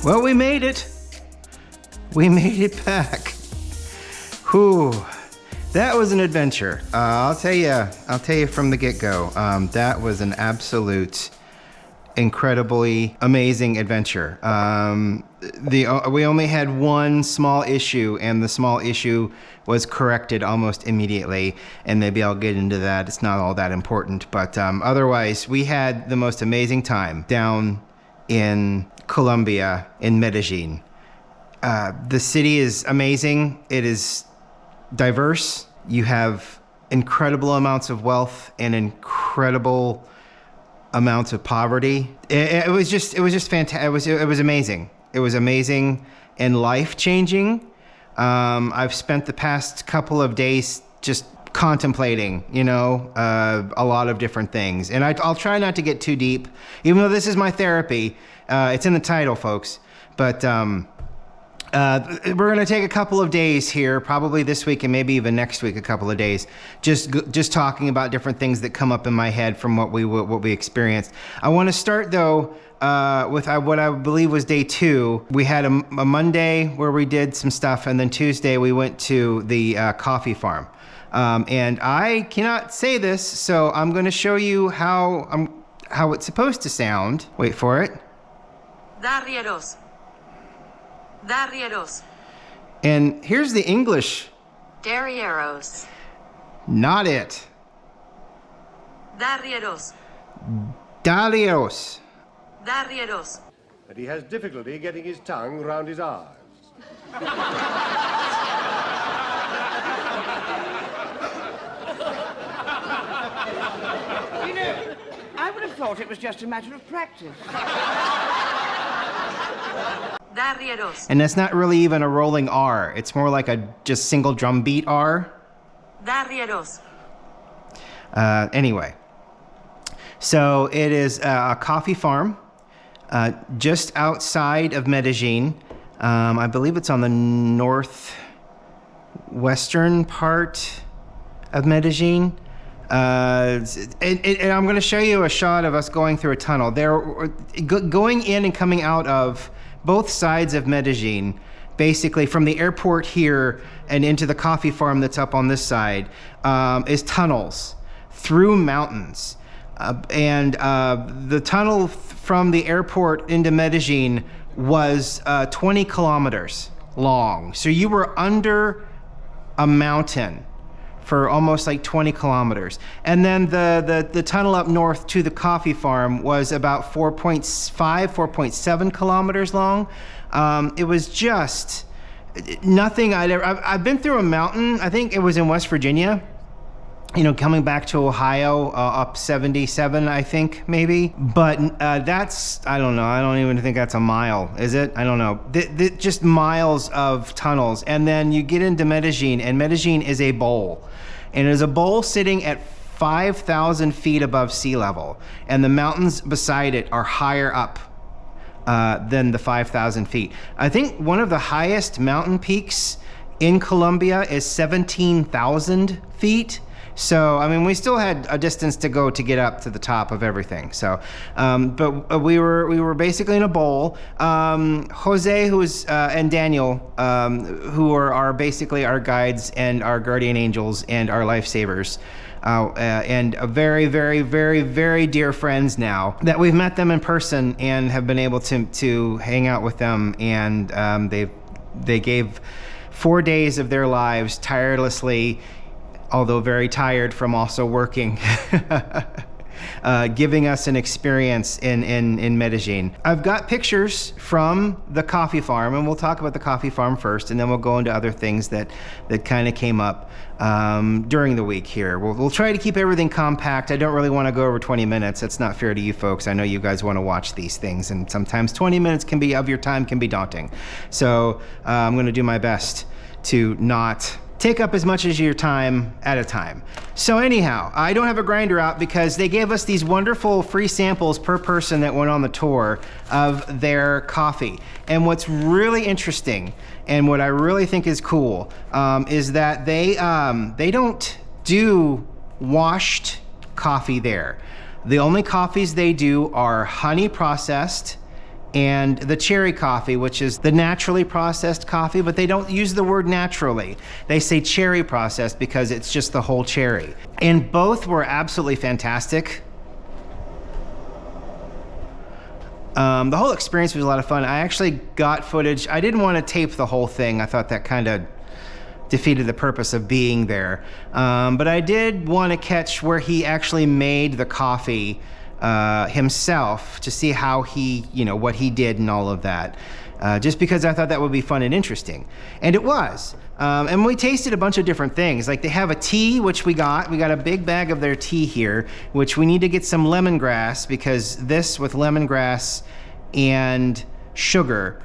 Well, we made it. We made it back. Whew. That was an adventure. I'll tell you from the get-go. That was an absolute, incredibly amazing adventure. We only had one small issue, and the small issue was corrected almost immediately. And maybe I'll get into that. It's not all that important, but otherwise, we had the most amazing time down in Colombia, in Medellin. The city is amazing. It is diverse. You have incredible amounts of wealth and incredible amounts of poverty. It was just fantastic. It was amazing. It was amazing and life-changing. I've spent the past couple of days just contemplating, a lot of different things. And I'll try not to get too deep, even though this is my therapy. It's in the title, folks. But we're going to take a couple of days here, probably this week and maybe even next week, a couple of days, just talking about different things that come up in my head from what we experienced. I want to start, though, with what I believe was day 2. We had a Monday where we did some stuff, and then Tuesday we went to the coffee farm. And I cannot say this, so I'm going to show you how it's supposed to sound. Wait for it. Darrieros. Darrieros. And here's the English. Darrieros. Not it. Darrieros. Darrieros. Darrieros. And he has difficulty getting his tongue round his R's. I would have thought it was just a matter of practice. Darrieros. And that's not really even a rolling R. It's more like a just single drum beat R. Darrieros. Anyway, so it is a coffee farm just outside of Medellin. I believe it's on the northwestern part of Medellin. And I'm going to show you a shot of us going through a tunnel. Going in and coming out of both sides of Medellin, basically from the airport here and into the coffee farm that's up on this side, is tunnels through mountains. And the tunnel from the airport into Medellin was 20 kilometers long. So you were under a mountain for almost like 20 kilometers. And then the tunnel up north to the coffee farm was about 4.7 kilometers long. It was just nothing I've been through a mountain. I think it was in West Virginia, coming back to Ohio, up 77, I think, maybe. But that's, I don't know, I don't even think that's a mile, is it? I don't know. Just miles of tunnels. And then you get into Medellin, and Medellin is a bowl. And it is a bowl sitting at 5,000 feet above sea level. And the mountains beside it are higher up than the 5,000 feet. I think one of the highest mountain peaks in Colombia is 17,000 feet. So, I mean, we still had a distance to go to get up to the top of everything. So, but we were basically in a bowl. Jose, and Daniel, who are basically our guides and our guardian angels and our lifesavers, and a very, very, very, very dear friends now that we've met them in person and have been able to hang out with them. And they gave 4 days of their lives tirelessly, although very tired from also working, giving us an experience in Medellin. I've got pictures from the coffee farm, and we'll talk about the coffee farm first, and then we'll go into other things that kind of came up during the week here. We'll try to keep everything compact. I don't really want to go over 20 minutes. That's not fair to you folks. I know you guys want to watch these things, and sometimes 20 minutes of your time can be daunting. So I'm going to do my best to not take up as much as your time at a time. So anyhow, I don't have a grinder out because they gave us these wonderful free samples per person that went on the tour of their coffee. And what's really interesting and what I really think is cool is that they don't do washed coffee there. The only coffees they do are honey processed and the cherry coffee, which is the naturally processed coffee, but they don't use the word naturally. They say cherry processed because it's just the whole cherry. And both were absolutely fantastic. The whole experience was a lot of fun. I actually got footage. I didn't want to tape the whole thing. I thought that kind of defeated the purpose of being there. But I did want to catch where he actually made the coffee himself to see how he, what he did and all of that. Just because I thought that would be fun and interesting. And it was. And we tasted a bunch of different things. Like they have a tea, which we got. We got a big bag of their tea here, which we need to get some lemongrass, because this with lemongrass and sugar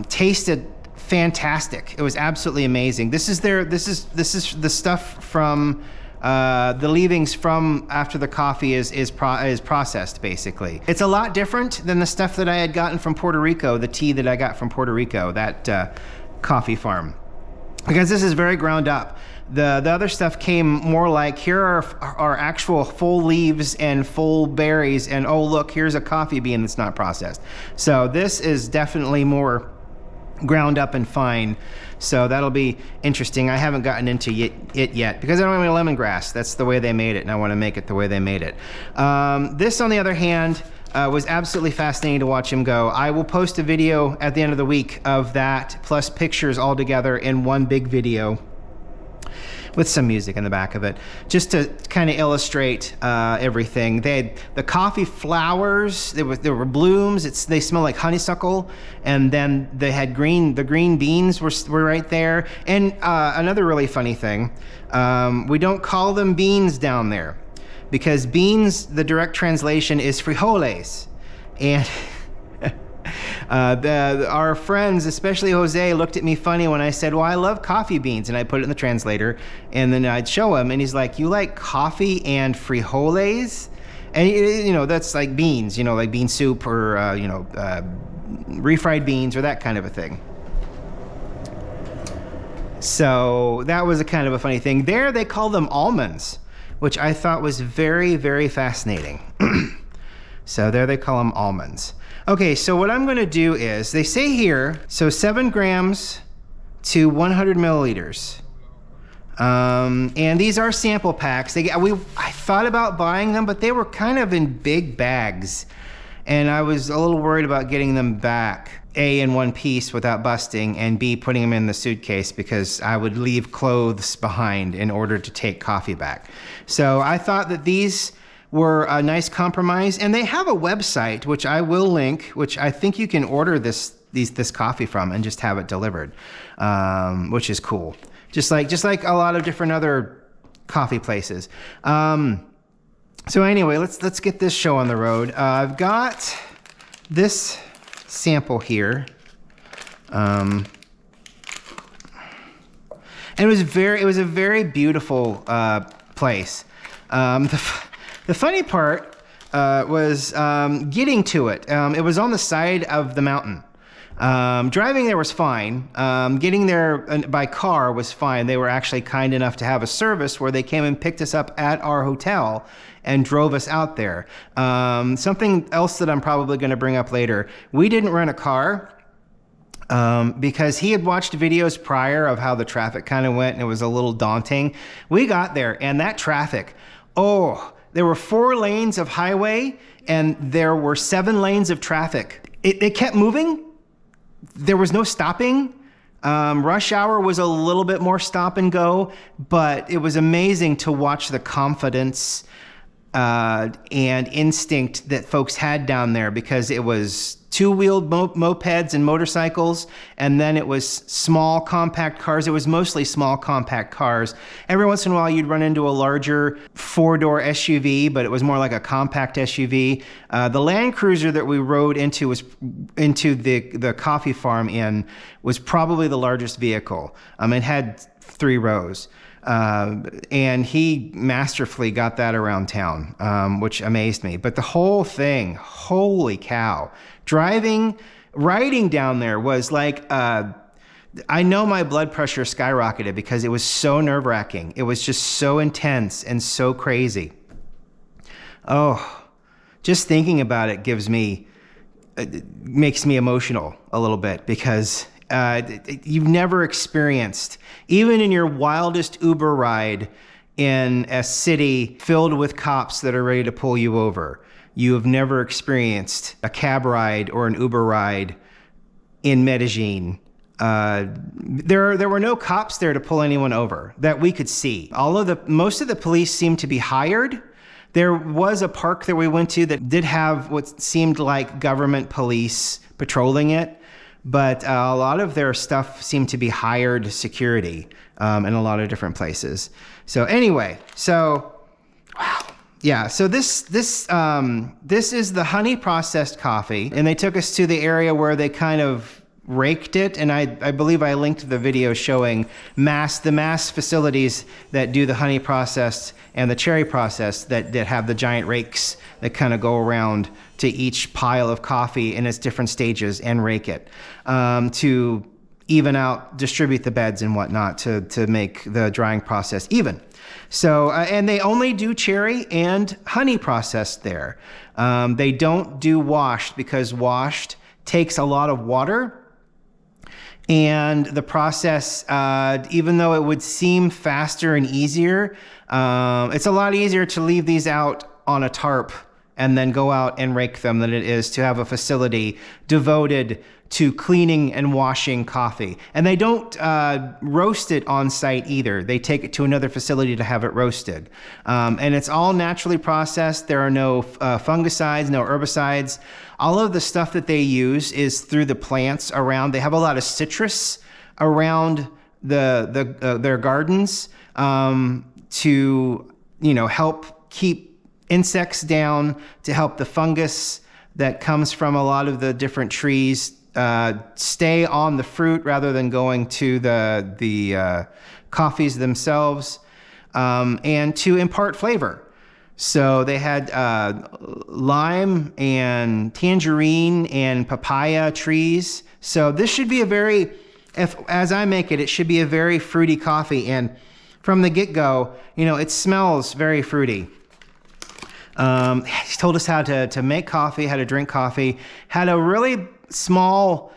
tasted fantastic. It was absolutely amazing. This is the stuff from the leavings from after the coffee is processed, basically. It's a lot different than the stuff that I had gotten from Puerto Rico, the tea that I got from Puerto Rico, that coffee farm. Because this is very ground up. The other stuff came more like, here are actual full leaves and full berries, and oh look, here's a coffee bean that's not processed. So this is definitely more ground up and fine. So that'll be interesting. I haven't gotten into it yet because I don't have any lemongrass. That's the way they made it, and I want to make it the way they made it. This, on the other hand, was absolutely fascinating to watch him go. I will post a video at the end of the week of that, plus pictures all together in one big video with some music in the back of it, just to kind of illustrate everything. They had the coffee flowers, there were blooms, they smell like honeysuckle, and then they had the green beans were right there. And another really funny thing, we don't call them beans down there, because beans, the direct translation is frijoles. And our friends, especially Jose, looked at me funny when I said, well, I love coffee beans, and I put it in the translator, and then I'd show him, and he's like, you like coffee and frijoles? And that's like beans, like bean soup, or refried beans, or that kind of a thing. So that was a kind of a funny thing. There they call them almonds, which I thought was very, very fascinating. So there they call them almonds. Okay, so what I'm gonna do is, they say here, so 7 grams to 100 milliliters. And these are sample packs. I thought about buying them, but they were kind of in big bags. And I was a little worried about getting them back, A, in one piece without busting, and B, putting them in the suitcase, because I would leave clothes behind in order to take coffee back. So I thought that these were a nice compromise, and they have a website, which I will link, which I think you can order this coffee from and just have it delivered, which is cool. Just like a lot of different other coffee places. So anyway, let's get this show on the road. I've got this sample here, and it was a very beautiful place. The funny part was getting to it. It was on the side of the mountain. Driving there was fine. Getting there by car was fine. They were actually kind enough to have a service where they came and picked us up at our hotel and drove us out there. Something else that I'm probably going to bring up later. We didn't rent a car because he had watched videos prior of how the traffic kind of went, and it was a little daunting. We got there, and that traffic, there were 4 lanes of highway, and there were 7 lanes of traffic. It kept moving. There was no stopping. Rush hour was a little bit more stop and go, but it was amazing to watch the confidence and instinct that folks had down there, because it was 2-wheeled mopeds and motorcycles, and then it was small compact cars. It was mostly small compact cars. Every once in a while you'd run into a larger 4-door SUV, but it was more like a compact SUV. The Land Cruiser that we rode into the coffee farm in was probably the largest vehicle. It had 3 rows. And he masterfully got that around town, which amazed me. But the whole thing, holy cow. Riding down there was like, I know my blood pressure skyrocketed because it was so nerve-wracking. It was just so intense and so crazy. Oh, just thinking about it gives me makes me emotional a little bit because you've never experienced, even in your wildest Uber ride in a city filled with cops that are ready to pull you over, you have never experienced a cab ride or an Uber ride in Medellin. There were no cops there to pull anyone over that we could see. Most of the police seemed to be hired. There was a park that we went to that did have what seemed like government police patrolling it, but a lot of their stuff seemed to be hired security in a lot of different places. So anyway, wow. Yeah, so this is the honey processed coffee, and they took us to the area where they kind of raked it, and I believe I linked the video showing the mass facilities that do the honey processed and the cherry process that have the giant rakes that kind of go around to each pile of coffee in its different stages and rake it to even out, distribute the beds and whatnot to make the drying process even. So, and they only do cherry and honey processed there. They don't do washed because washed takes a lot of water. And the process, even though it would seem faster and easier, it's a lot easier to leave these out on a tarp and then go out and rake them than it is to have a facility devoted to cleaning and washing coffee. And they don't roast it on site either. They take it to another facility to have it roasted. And it's all naturally processed. There are no fungicides, no herbicides. All of the stuff that they use is through the plants around. They have a lot of citrus around their gardens to help keep insects down, to help the fungus that comes from a lot of the different trees stay on the fruit rather than going to the coffees themselves, and to impart flavor. So they had lime and tangerine and papaya trees. So this should be as I make it, it should be a very fruity coffee. And from the get-go, it smells very fruity. He told us how to make coffee, how to drink coffee, had a really small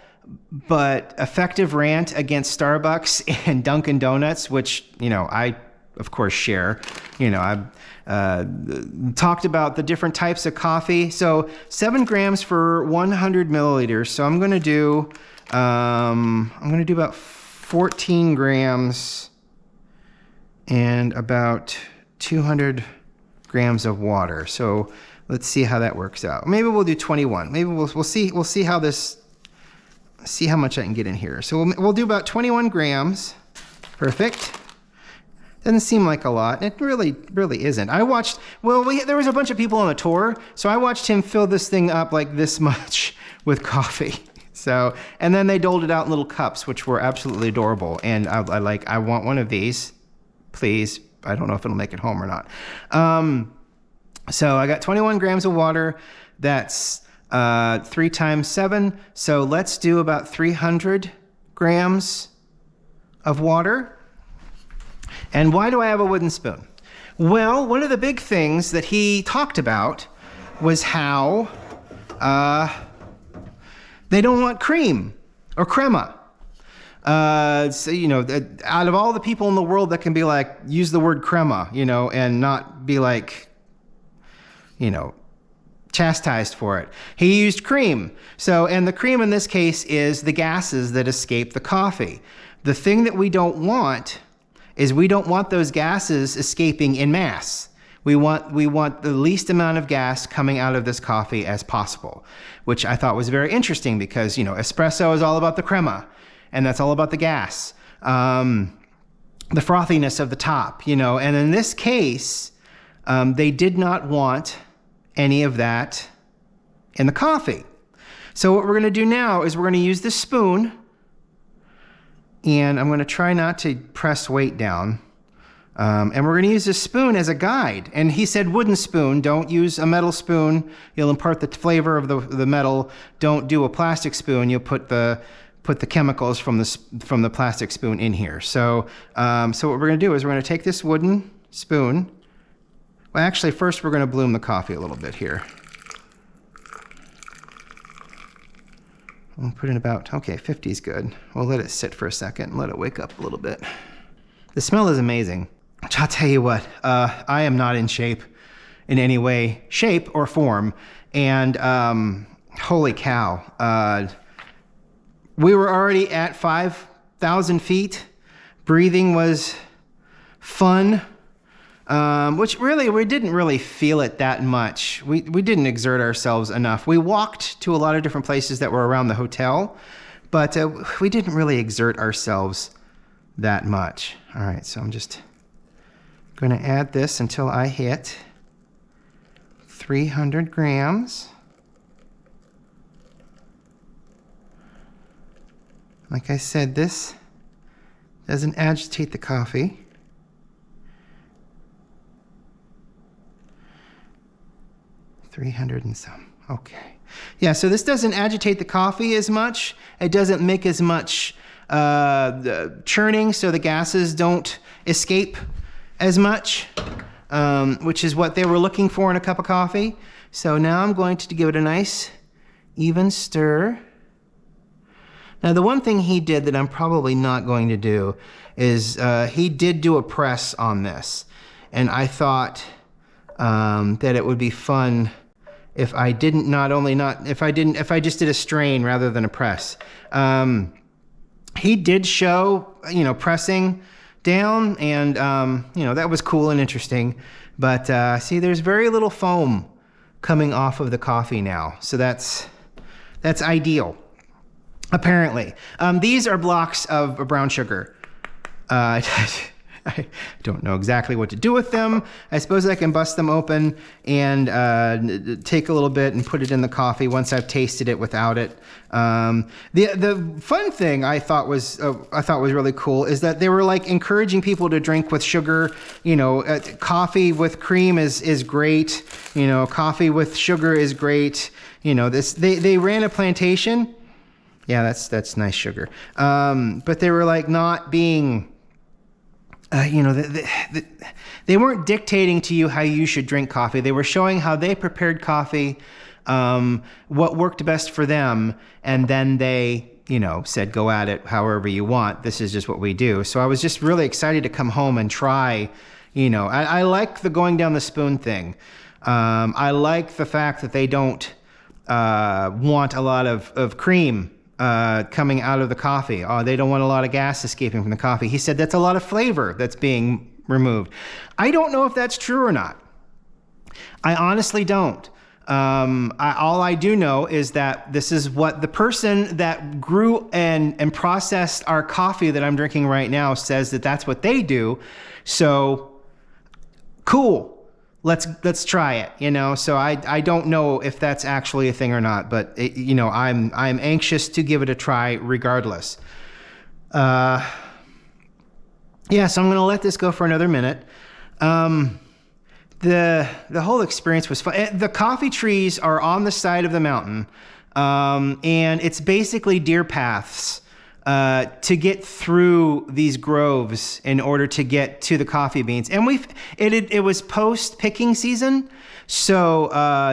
but effective rant against Starbucks and Dunkin' Donuts, which, I, of course, share. I've talked about the different types of coffee. So 7 grams for 100 milliliters. So I'm going to do about 14 grams and about 200 grams of water. So let's see how that works out. Maybe we'll do 21. Maybe we'll see how much I can get in here. So we'll do about 21 grams. Perfect. Doesn't seem like a lot. It really isn't. There was a bunch of people on the tour, so I watched him fill this thing up like this much with coffee. So, and then they doled it out in little cups, which were absolutely adorable. And I want one of these, please. I don't know if it'll make it home or not. So I got 21 grams of water. That's 3 times 7. So let's do about 300 grams of water. And why do I have a wooden spoon? Well, one of the big things that he talked about was how they don't want cream or crema. So, out of all the people in the world that can be like, use the word crema, and not be like, chastised for it. He used cream. So, and the cream in this case is the gases that escape the coffee. The thing that we don't want is we don't want those gases escaping en masse. We want the least amount of gas coming out of this coffee as possible, which I thought was very interesting because, espresso is all about the crema. And that's all about the gas, the frothiness of the top, And in this case, they did not want any of that in the coffee. So what we're going to do now is we're going to use this spoon, and I'm going to try not to press weight down. And we're going to use this spoon as a guide. And he said wooden spoon, don't use a metal spoon. You'll impart the flavor of the metal. Don't do a plastic spoon. You'll put the chemicals from the plastic spoon in here. So what we're going to do is we're going to take this wooden spoon. Well, actually, first we're going to bloom the coffee a little bit here. We'll put in about, okay, 50 is good. We'll let it sit for a second and let it wake up a little bit. The smell is amazing. I'll tell you what, I am not in shape in any way, shape or form. And holy cow, we were already at 5,000 feet. Breathing was fun, which really, we didn't really feel it that much. We didn't exert ourselves enough. We walked to a lot of different places that were around the hotel, but we didn't really exert ourselves that much. All right, so I'm just going to add this until I hit 300 grams. Like I said, this doesn't agitate the coffee. $300 and some. Okay. Yeah, so this doesn't agitate the coffee as much. It doesn't make as much churning, so the gases don't escape as much, which is what they were looking for in a cup of coffee. So now I'm going to give it a nice even stir. Now, the one thing he did that I'm probably not going to do is he did do a press on this, and I thought that it would be fun if I didn't if I just did a strain rather than a press. He did show, pressing down, and that was cool and interesting. But see, there's very little foam coming off of the coffee now, so that's ideal. Apparently. These are blocks of brown sugar. I don't know exactly what to do with them. I suppose I can bust them open and take a little bit and put it in the coffee once I've tasted it without it. The fun thing I thought was really cool is that they were like encouraging people to drink with sugar. Coffee with cream is great. Coffee with sugar is great. They ran a plantation. Yeah, that's nice sugar. But they were like not being, they weren't dictating to you how you should drink coffee. They were showing how they prepared coffee, what worked best for them, and then they, said go at it however you want. This is just what we do. So I was just really excited to come home and try. I like the going down the spoon thing. I like the fact that they don't want a lot of cream coming out of the coffee. They don't want a lot of gas escaping from the coffee. He said that's a lot of flavor that's being removed. I don't know if that's true or not. I honestly don't. All I do know is that this is what the person that grew and processed our coffee that I'm drinking right now says that's what they do. So cool. Let's try it, So I don't know if that's actually a thing or not, but I'm anxious to give it a try regardless. So I'm gonna let this go for another minute. The whole experience was fun. The coffee trees are on the side of the mountain, and it's basically deer paths to get through these groves in order to get to the coffee beans. And it was post picking season, so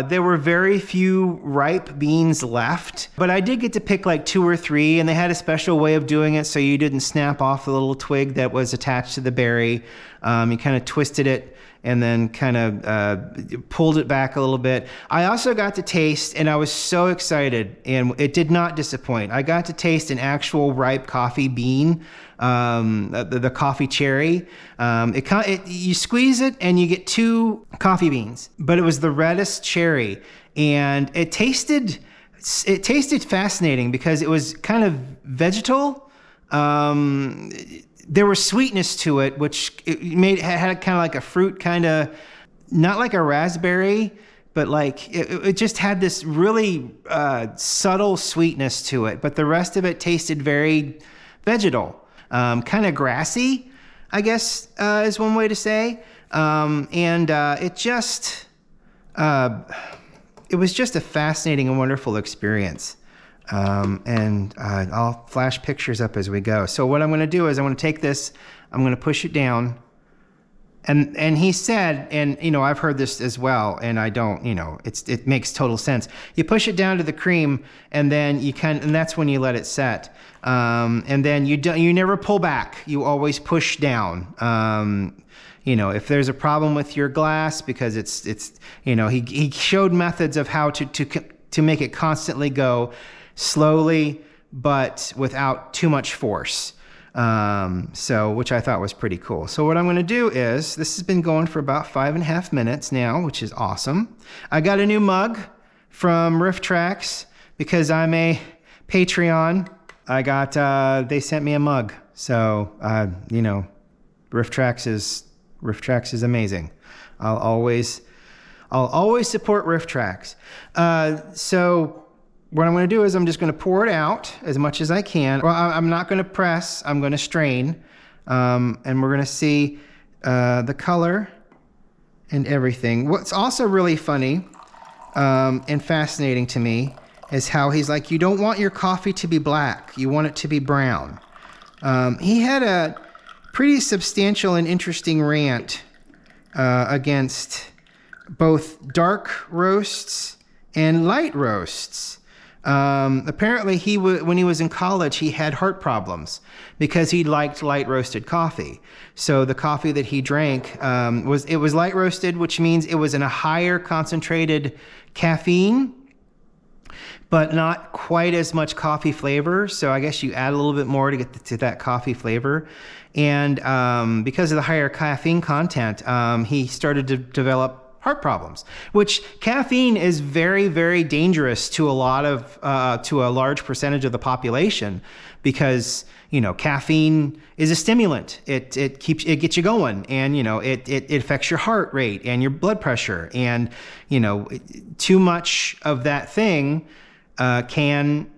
there were very few ripe beans left. But I did get to pick like 2 or 3, and they had a special way of doing it so you didn't snap off the little twig that was attached to the berry. You kind of twisted it and then kind of pulled it back a little bit. I also got to taste, and I was so excited, and it did not disappoint. I got to taste an actual ripe coffee bean, the coffee cherry. You squeeze it, and you get 2 coffee beans, but it was the reddest cherry, and it tasted fascinating because it was kind of vegetal. There was sweetness to it, which had kind of like a fruit, kind of not like a raspberry, but like it just had this really subtle sweetness to it. But the rest of it tasted very vegetal, kind of grassy, I guess is one way to say. It was just a fascinating and wonderful experience. And I'll flash pictures up as we go. So what I'm going to do is I'm going to take this, I'm going to push it down, And he said, and you know, I've heard this as well, and I don't, you know, it makes total sense. You push it down to the cream, and then and that's when you let it set. And then you never pull back. You always push down. You know, if there's a problem with your glass, because it's you know, he showed methods of how to make it constantly go slowly, but without too much force. So, which I thought was pretty cool. So what I'm going to do is, this has been going for about 5.5 minutes now, which is awesome. I got a new mug from Riff Tracks because I'm a Patreon. They sent me a mug. So, you know, Riff Tracks is amazing. I'll always support Riff Tracks. So what I'm going to do is I'm just going to pour it out as much as I can. Well, I'm not going to press. I'm going to strain. And we're going to see the color and everything. What's also really funny and fascinating to me is how he's like, you don't want your coffee to be black. You want it to be brown. He had a pretty substantial and interesting rant against both dark roasts and light roasts. Apparently when he was in college, he had heart problems because he liked light roasted coffee. So the coffee that he drank was light roasted, which means it was in a higher concentrated caffeine, but not quite as much coffee flavor. So I guess you add a little bit more to get to that coffee flavor. And because of the higher caffeine content, he started to develop heart problems, which caffeine is very, very dangerous to a large percentage of the population, because, you know, caffeine is a stimulant. It gets you going, and, you know, it affects your heart rate and your blood pressure, and, you know, too much of that thing can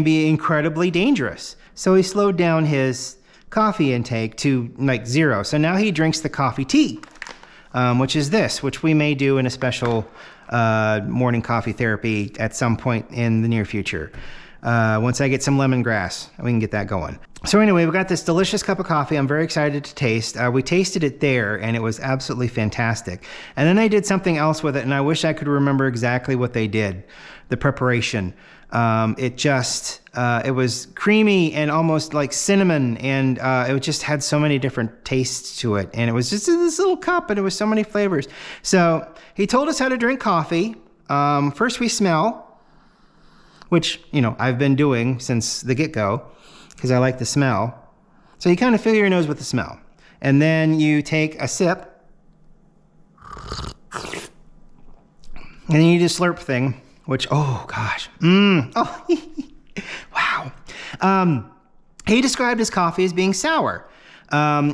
be incredibly dangerous. So he slowed down his coffee intake to like 0. So now he drinks the coffee tea. Which is this, which we may do in a special morning coffee therapy at some point in the near future. Once I get some lemongrass, we can get that going. So anyway, we've got this delicious cup of coffee I'm very excited to taste. We tasted it there, and it was absolutely fantastic. And then they did something else with it, and I wish I could remember exactly what they did, the preparation. It was creamy and almost like cinnamon, and it just had so many different tastes to it. And it was just in this little cup, and it was so many flavors. So he told us how to drink coffee. First we smell, which, you know, I've been doing since the get-go because I like the smell. So you kind of fill your nose with the smell. And then you take a sip, and then you do slurp thing. Which, oh gosh, oh, wow. He described his coffee as being sour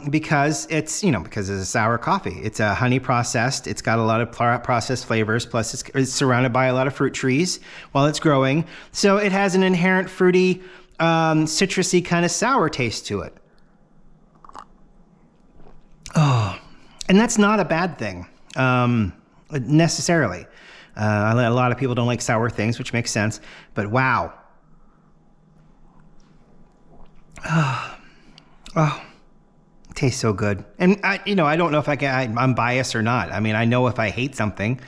because it's a sour coffee. It's a honey processed. It's got a lot of processed flavors. Plus, it's surrounded by a lot of fruit trees while it's growing. So it has an inherent fruity, citrusy kind of sour taste to it. Oh, and that's not a bad thing necessarily. A lot of people don't like sour things, which makes sense, but wow. Oh, it tastes so good. And I don't know if I'm biased or not. I mean, I know if I hate something,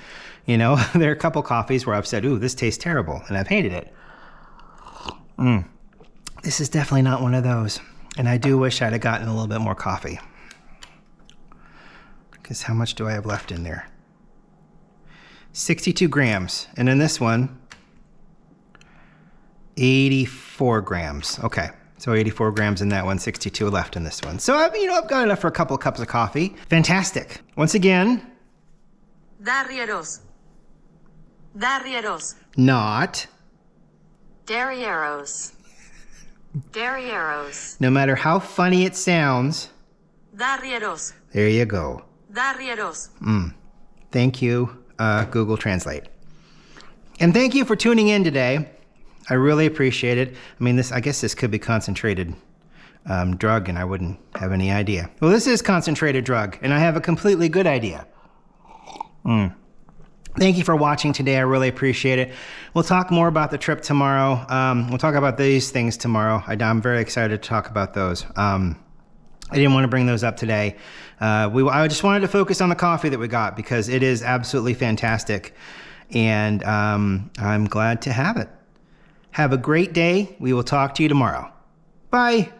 you know, there are a couple coffees where I've said, ooh, this tastes terrible, and I've hated it. This is definitely not one of those. And I do wish I'd have gotten a little bit more coffee. Because how much do I have left in there? 62 grams. And in this one, 84 grams. Okay. So 84 grams in that one, 62 left in this one. So, I've got enough for a couple of cups of coffee. Fantastic. Once again. Darrieros. Darrieros. Not. Darrieros. Darrieros. No matter how funny it sounds. Darrieros. There you go. Darrieros. Thank you, Google Translate. And thank you for tuning in today. I really appreciate it. I mean, I guess this could be concentrated drug, and I wouldn't have any idea. Well, this is concentrated drug, and I have a completely good idea. Thank you for watching today. I really appreciate it. We'll talk more about the trip tomorrow. We'll talk about these things tomorrow. I'm very excited to talk about those. I didn't want to bring those up today. I just wanted to focus on the coffee that we got because it is absolutely fantastic. And I'm glad to have it. Have a great day. We will talk to you tomorrow. Bye.